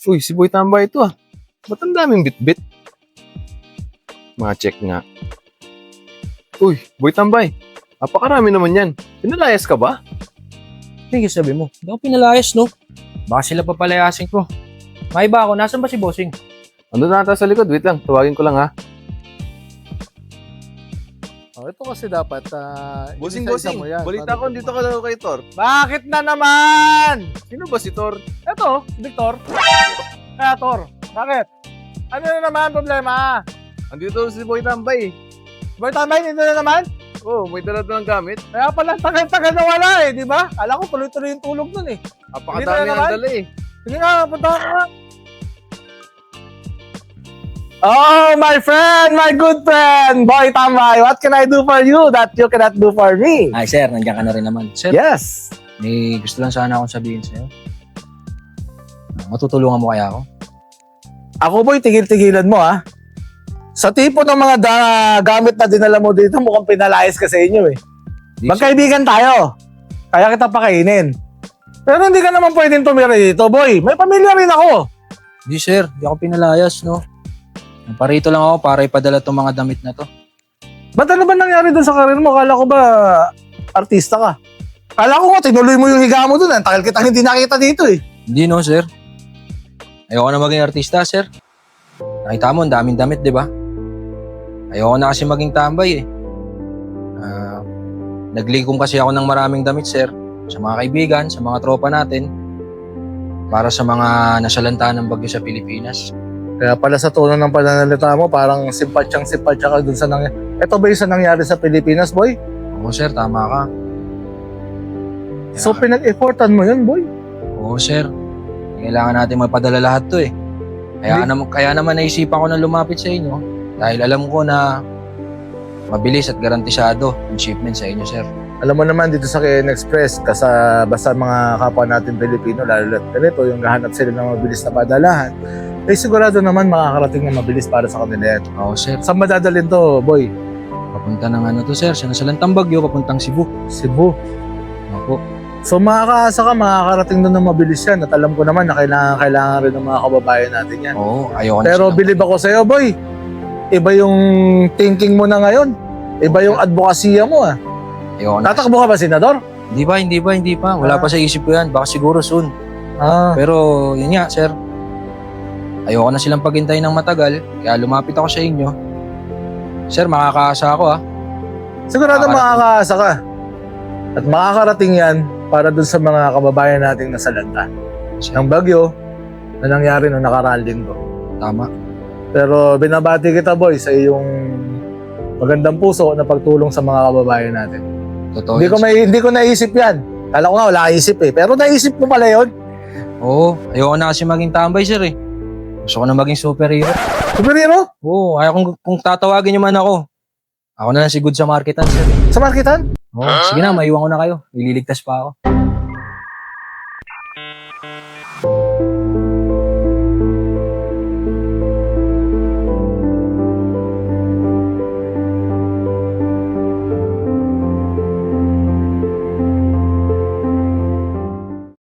Uy, si Boy Tambay ito ah. Ba't ang daming bitbit? Ma-check nga. Uy, Boy Tambay. Napakarami naman yan. Pinalayas ka ba? Hindi sabi mo. Hindi ako pinalayas, no? Baka sila papalayasin ko. May iba ako. Nasaan ba si Bossing? Ando na ata sa likod. Wait lang, tawagin ko lang ha. Oh, ito kasi dapat Bossing, isa-isa bossing. mo yan. Balita ko, dito ka daw kay Tor. Bakit na naman? Sino ba si Tor? Ito, si Victor. Kaya Tor, bakit? Ano na naman problema? Andito si Boy Tambay. Boy Tambay, dito na naman? Oh, may dala ng gamit. Kaya pala tagal-tagal na wala eh, di ba? Kala ko tuloy-tuloy yung tulog nun eh. Apakadami Dito na ang naman? dala eh. Sige nga, punta ka nga. Oh, my friend, my good friend, Boy Tambay, what can I do for you that you cannot do for me? Ay, sir. Nandiyan ka na rin naman. Sir, Yes. may gusto lang sana akong sabihin sa'yo. Matutulungan mo kaya ako? Ako boy, tigil-tigilan mo ha. Sa tipo ng mga gamit na dinala mo dito, mukhang pinalayas ka sa inyo eh. Di, Magkaibigan tayo. Kaya kita pakainin. Pero hindi ka naman pwedeng tumira dito, boy. May pamilya rin ako. Di, sir. Di ako pinalayas, no? Parito lang ako para ipadala tong mga damit na to. Ba't ano ba nangyari doon sa karir mo? Kala ko ba artista ka? Kala ko nga, tinuloy mo yung higa mo doon. Ang tagal kitang hindi nakita dito eh. Hindi, no, sir. Ayoko na maging artista, sir. Nakita mo, ang daming damit, di ba? Ayoko na kasi maging tambay, eh. Naglikom kasi ako ng maraming damit, sir. Sa mga kaibigan, sa mga tropa natin. Para sa mga nasalanta ng bagyo sa Pilipinas. Kaya pala sa tono ng pananalita mo, parang simpatsyang-simpatya ka dun sa nangyari. Ito ba yung sa nangyari sa Pilipinas, boy? Oo, sir, tama ka. So pinag-effortan mo yun, boy? Oo, sir. Kailangan natin mapadala lahat to, eh. Kaya naman naisipan ko na lumapit sa inyo dahil alam ko na mabilis at garantisado yung shipment sa inyo, sir. Alam mo naman dito sa KN Express, basta mga kapwa natin Pilipino, lalo na ganito, yung gahanap sila ng mabilis na padalahan, eh sigurado naman makakarating na mabilis para sa kanila yan. Oo, sir. Saan madadalhin to, boy? Papunta ng ano to, sir. Sa nasalantang bagyo, papuntang Cebu. Cebu. Opo. So makakaasa ka, makakarating doon ng mabilis yan. At alam ko naman na kailangan rin ng mga kababayan natin yan. Oo, ayoko na Pero silang- bilib ako sa'yo, boy. Iba yung thinking mo na ngayon. Iba yung advokasya mo, ah. Ayoko na. Tatakbo ka ba, senador? Hindi pa. Wala pa sa isip ko yan. Baka siguro soon. Ah. Pero, yun nga, sir. Ayoko na silang paghintay ng matagal. Kaya lumapit ako sa inyo. Sir, makakaasa ako, ha? Sigurado makakaasa ka. At makakarating yan para dun sa mga kababayan nating nasalanta. Ng bagyo na nangyari noong nakaraang linggo. Tama. Pero binabati kita, boy, sa iyong magandang puso na pagtulong sa mga kababayan natin. Totoo Hindi yun, ko, hindi ko naisip yan. Kala ko nga wala kang isip eh. Pero naisip mo pala yun. Oo, ayoko na kasi maging tambay, sir, eh. Gusto ko na maging superhero. Superhero? Oo, ayaw kung tatawagin niyo man ako. Ako na lang si Good sa marketan, sir. Sa marketan? Oo, sige na, maiwan ko na kayo. Ililigtas pa ako.